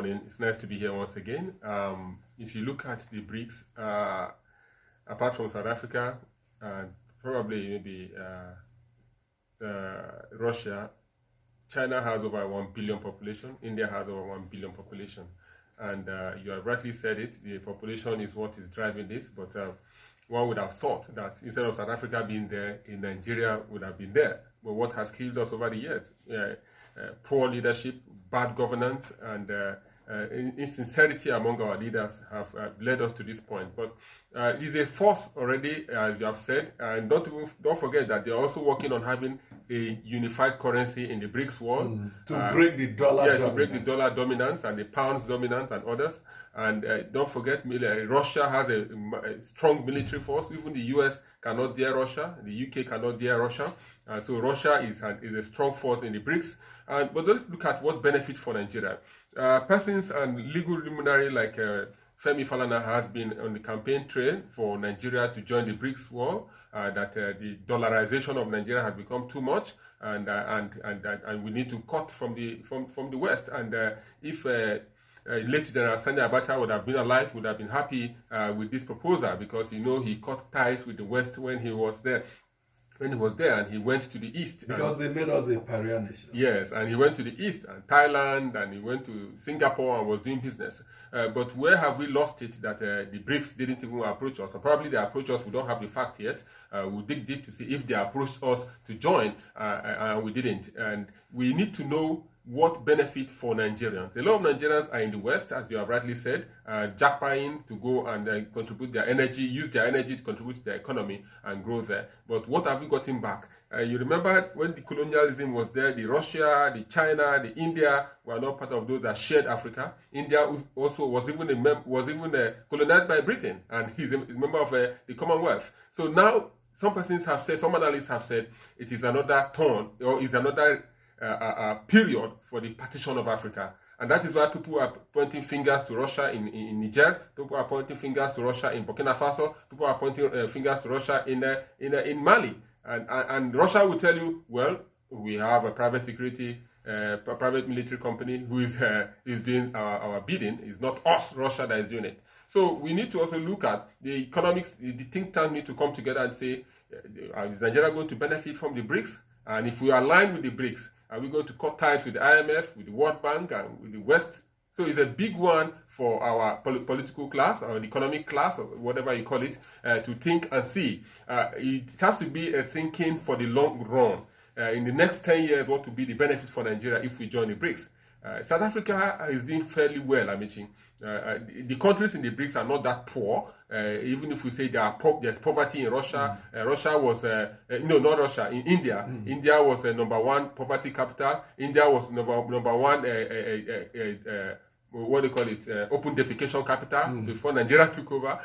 morning. It's nice to be here once again. If you look at the BRICS, apart from South Africa, probably maybe Russia, China has over 1 billion population, India has over 1 billion population. And you have rightly said it, the population is what is driving this, but one would have thought that instead of South Africa being there, in Nigeria would have been there. But what has killed us over the years? Poor leadership, bad governance, and insincerity among our leaders have led us to this point. But it is a force already, as you have said, and don't forget that they are also working on having a unified currency in the BRICS world to break the dollar dominance. To break the dollar dominance and the pound's dominance and others. And don't forget, Russia has a strong military force. Even the US cannot dare Russia. The UK cannot dare Russia. So Russia is a strong force in the BRICS. But let's look at what benefit for Nigeria. Persons and legal luminary like Femi Falana has been on the campaign trail for Nigeria to join the BRICS world. That the dollarization of Nigeria has become too much, and we need to cut from the West. And if late General Sani Abacha would have been alive, would have been happy with this proposal, because he cut ties with the West when he was there. And he went to the East. Because they made us a pariah nation. Yes, and he went to the East and Thailand, and he went to Singapore and was doing business. But where have we lost it that the BRICS didn't even approach us? Or probably they approached us, we don't have the fact yet. We'll dig deep to see if they approached us to join, and we didn't. And we need to know what benefit for Nigerians. A lot of Nigerians are in the West, as you have rightly said, jackpying to go and contribute their energy, use their energy to contribute to their economy and grow there. But what have we gotten back? You remember when the colonialism was there, the Russia, the China, the India were not part of those that shared Africa. India also was even colonized by Britain, and he's a member of the Commonwealth. So now some persons have said, some analysts have said, it is another turn, or is another period for the partition of Africa. And that is why people are pointing fingers to Russia in Niger, people are pointing fingers to Russia in Burkina Faso, people are pointing fingers to Russia in Mali. And Russia will tell you, well, we have a private security, private military company who is doing our bidding. It's not us, Russia, that is doing it. So we need to also look at the economics. The think tank need to come together and say, is Nigeria going to benefit from the BRICS? And if we align with the BRICS, are we going to cut ties with the IMF, with the World Bank, and with the West? So it's a big one for our political class, or the economic class, or whatever you call it, to think and see. It has to be a thinking for the long run. In the next 10 years, what will be the benefit for Nigeria if we join the BRICS? South Africa is doing fairly well, Amici. The countries in the BRICS are not that poor. Even if we say there's poverty in Russia, Russia was not Russia, in India. India was #1 poverty capital. India was number one what do you call it, open defecation capital before Nigeria took over.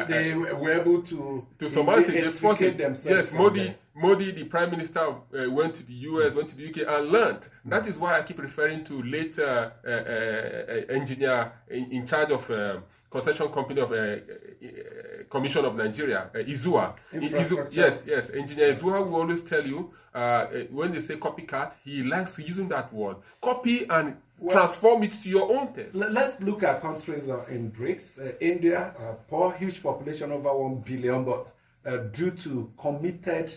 They were able to surmount it. They fought it. Themselves. Yes, Modi, the Prime Minister, went to the US, went to the UK and learned. That is why I keep referring to late engineer in charge of concession company of Commission of Nigeria, Izua. Yes, engineer Izua will always tell you, when they say copycat, he likes using that word. Copy and transform it to your own taste. Let's look at countries in BRICS. India, poor, huge population, over 1 billion, but due to committed